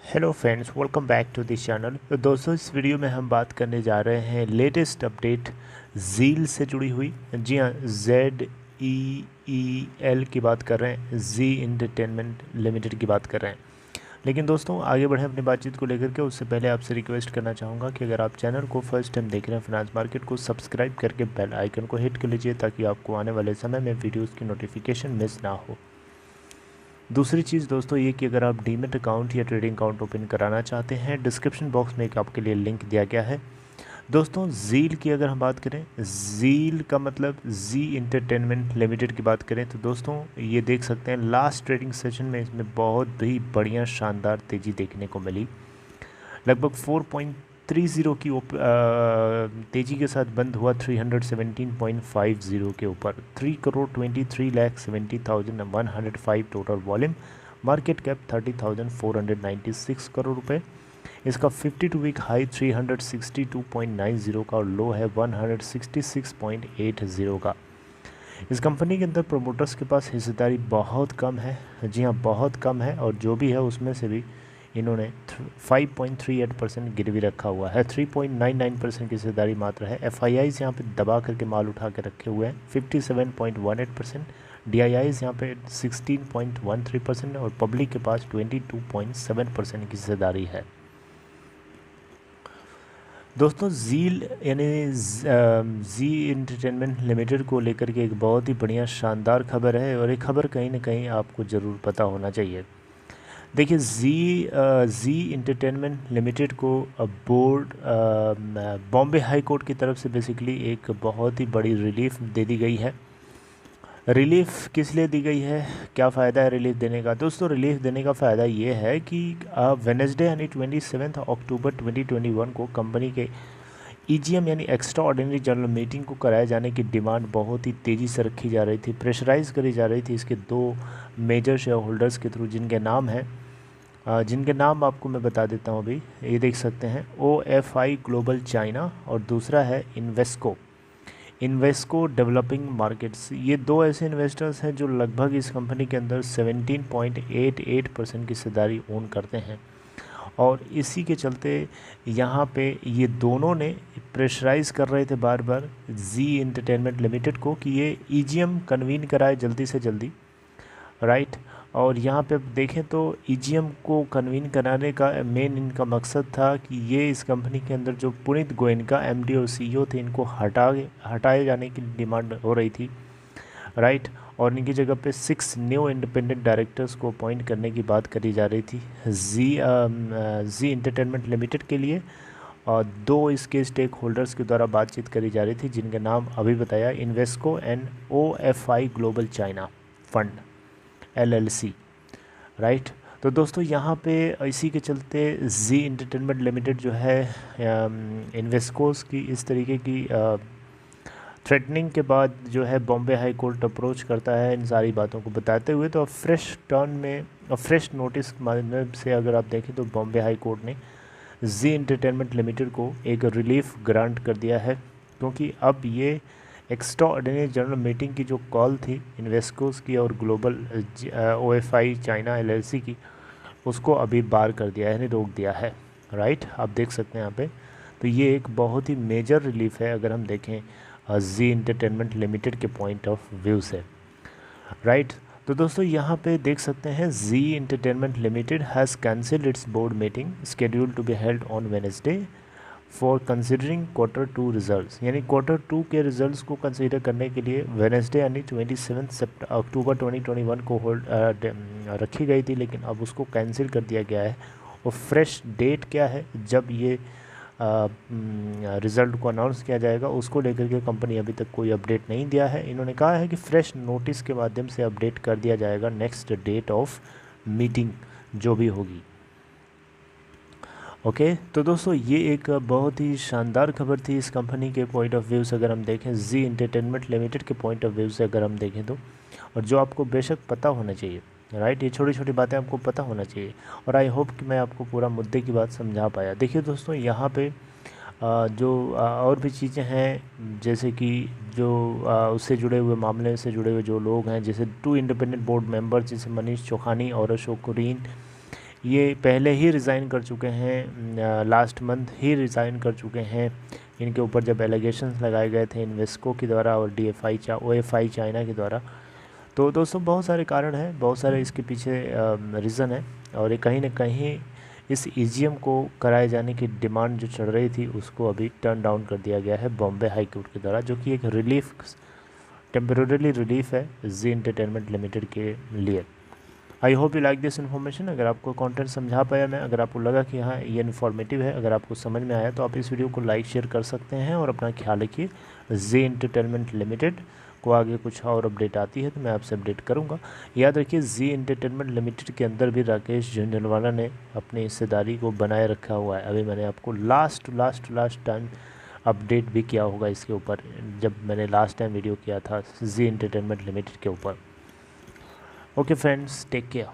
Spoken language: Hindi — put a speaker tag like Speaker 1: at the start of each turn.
Speaker 1: Hello friends, welcome back to this channel. तो दोस्तों, इस वीडियो में हम बात करने जा रहे हैं लेटेस्ट अपडेट ज़ील से जुड़ी हुई। जी हाँ, ZEEL की बात कर रहे हैं, जी इंटरटेनमेंट लिमिटेड की बात कर रहे हैं। लेकिन दोस्तों, आगे बढ़ें अपनी बातचीत को लेकर के, उससे पहले आपसे रिक्वेस्ट करना चाहूँगा कि अगर आप चैनल को फर्स्ट टाइम देख रहे हैं फाइनेंस मार्केट को, सब्सक्राइब करके बेल आइकन को हिट कर लीजिए ताकि आपको आने वाले समय में वीडियोज़ की नोटिफिकेशन मिस ना हो। दूसरी चीज़ दोस्तों ये कि अगर आप डीमेट अकाउंट या ट्रेडिंग अकाउंट ओपन कराना चाहते हैं, डिस्क्रिप्शन बॉक्स में एक आपके लिए लिंक दिया गया है। दोस्तों, ज़ील की अगर हम बात करें, ज़ील का मतलब जी इंटरटेनमेंट लिमिटेड की बात करें तो दोस्तों ये देख सकते हैं लास्ट ट्रेडिंग सेशन में इसमें बहुत ही बढ़िया शानदार तेज़ी देखने को मिली। लगभग 4.30 की तेज़ी के साथ बंद हुआ 317.50 के ऊपर। 3,23,70,105 total volume, market cap 30,496 crore रुपए। इसका 52 वीक हाई 362.90 का और लो है 166.80 का। इस कंपनी के अंदर प्रोमोटर्स के पास हिस्सेदारी बहुत कम है। जी हाँ, बहुत कम है, और जो भी है उसमें से भी इन्होंने 5.38% गिरवी रखा हुआ है। 3.99% की हिस्सेदारी मात्र है। FIIs यहाँ पे दबा करके माल उठा के रखे हुए हैं 57.18%। DIIs यहाँ पे 16.13% और पब्लिक के पास 22.7% की हिस्सेदारी है। दोस्तों, ज़ील यानी जी इंटरटेनमेंट लिमिटेड को लेकर के एक बहुत ही बढ़िया शानदार खबर है, और ये खबर कहीं ना कहीं आपको ज़रूर पता होना चाहिए। देखिए, जी इंटरटेनमेंट लिमिटेड को बोर्ड बॉम्बे हाई कोर्ट की तरफ से बेसिकली एक बहुत ही बड़ी रिलीफ दे दी गई है। रिलीफ किस लिए दी गई है, क्या फ़ायदा है रिलीफ देने का? दोस्तों, रिलीफ देने का फ़ायदा ये है कि वेनेसडे यानी 27 अक्टूबर 2021 को कंपनी के EGM यानी एक्स्ट्रा ऑर्डिनरी जनरल मीटिंग को कराए जाने की डिमांड बहुत ही तेज़ी से रखी जा रही थी, प्रेशराइज करी जा रही थी इसके दो मेजर शेयर होल्डर्स के थ्रू, जिनके नाम हैं जिनके नाम आपको मैं बता देता हूँ अभी। ये देख सकते हैं, OFI ग्लोबल चाइना, और दूसरा है इन्वेस्को डेवलपिंग मार्केट्स। ये दो ऐसे इन्वेस्टर्स हैं जो लगभग इस कंपनी के अंदर 17.88% की हिस्सेदारी ओन करते हैं, और इसी के चलते यहाँ पे ये दोनों ने प्रेशराइज कर रहे थे बार बार जी इंटरटेनमेंट लिमिटेड को कि ये EGM कन्वीन कराए जल्दी से जल्दी, राइट। और यहाँ पे देखें तो EGM को कन्वीन कराने का मेन इनका मकसद था कि ये इस कंपनी के अंदर जो पुनीत गोयनका MD और CEO थे, इनको हटाए जाने की डिमांड हो रही थी, राइट। और इनकी जगह पे 6 न्यू इंडिपेंडेंट डायरेक्टर्स को अपॉइंट करने की बात करी जा रही थी जी इंटरटेनमेंट लिमिटेड के लिए। और दो इसके स्टेक होल्डर्स के द्वारा बातचीत करी जा रही थी, जिनके नाम अभी बताया, Invesco and OFI global China fund LLC, right. तो दोस्तों, यहाँ पे इसी के चलते जी इंटरटेनमेंट लिमिटेड जो है इन्वेस्कोस की इस तरीके की थ्रेटनिंग के बाद जो है बॉम्बे हाई कोर्ट अप्रोच करता है इन सारी बातों को बताते हुए। तो फ्रेश टर्न में फ्रेश नोटिस के माध्यम से अगर आप देखें तो बॉम्बे हाई कोर्ट ने जी इंटरटेनमेंट लिमिटेड को एक रिलीफ ग्रांट कर दिया है, क्योंकि अब ये एक्स्ट्रा ऑर्डिनरी जनरल मीटिंग की जो कॉल थी इन्वेस्कोस की और ग्लोबल OFI चाइना LLC की, उसको अभी बार कर दिया है, यानी रोक दिया है, राइट। आप देख सकते हैं यहाँ पे। तो ये एक बहुत ही मेजर रिलीफ है अगर हम देखें जी इंटरटेनमेंट लिमिटेड के पॉइंट ऑफ व्यू से, राइट। तो दोस्तों, यहाँ पे देख सकते हैं Zee entertainment limited has cancelled its board meeting schedule to be held on Wednesday for considering Q2 results, यानी Q2 के रिजल्ट्स को कंसीडर करने के लिए वेडनेसडे यानी 27 अक्टूबर 2021 को होल्ड रखी गई थी, लेकिन अब उसको कैंसिल कर दिया गया है। और फ्रेश डेट क्या है जब ये रिज़ल्ट को अनाउंस किया जाएगा, उसको लेकर के कंपनी अभी तक कोई अपडेट नहीं दिया है। इन्होंने कहा है कि फ्रेश नोटिस के माध्यम से अपडेट कर दिया जाएगा नेक्स्ट डेट ऑफ मीटिंग जो भी होगी। ओके, तो दोस्तों, ये एक बहुत ही शानदार खबर थी इस कंपनी के पॉइंट ऑफ व्यू से अगर हम देखें, जी इंटरटेनमेंट लिमिटेड के पॉइंट ऑफ व्यू से अगर हम देखें तो, और जो आपको बेशक पता होना चाहिए, राइट। ये छोटी छोटी बातें आपको पता होना चाहिए, और आई होप कि मैं आपको पूरा मुद्दे की बात समझा पाया। देखिए दोस्तों, यहाँ पे जो और भी चीज़ें हैं, जैसे कि जो उससे जुड़े हुए मामले से जुड़े हुए जो लोग हैं, जैसे 2 इंडिपेंडेंट बोर्ड मेंबर्स जैसे मनीष चौखानी और अशोक कुरीन, ये पहले ही रिज़ाइन कर चुके हैं, लास्ट मंथ ही रिज़ाइन कर चुके हैं। इनके ऊपर जब एलिगेशंस लगाए गए थे इन्वेस्को के द्वारा और OFI चाइना के द्वारा। तो दोस्तों बहुत सारे कारण हैं, बहुत सारे इसके पीछे रीज़न है, और ये कहीं ना कहीं इस EGM को कराए जाने की डिमांड जो चल रही थी उसको अभी टर्न डाउन कर दिया गया है बॉम्बे हाई कोर्ट के द्वारा, जो कि एक रिलीफ, टेम्पररी रिलीफ है जी एंटरटेनमेंट लिमिटेड के लिए। I hope you like this information. अगर आपको कंटेंट समझा पाया मैं, अगर आपको लगा कि हाँ ये इन्फॉर्मेटिव है, अगर आपको समझ में आया तो आप इस वीडियो को लाइक शेयर कर सकते हैं, और अपना ख्याल रखिए। जी एंटरटेनमेंट लिमिटेड को आगे कुछ और अपडेट आती है तो मैं आपसे अपडेट करूंगा। याद रखिए जी एंटरटेनमेंट लिमिटेड के अंदर भी राकेश झुंझुनवाला ने अपनी हिस्सेदारी को बनाए रखा हुआ है। अभी मैंने आपको लास्ट टाइम अपडेट भी किया होगा इसके ऊपर, जब मैंने लास्ट टाइम वीडियो किया था जी एंटरटेनमेंट लिमिटेड के ऊपर। Okay friends, take care.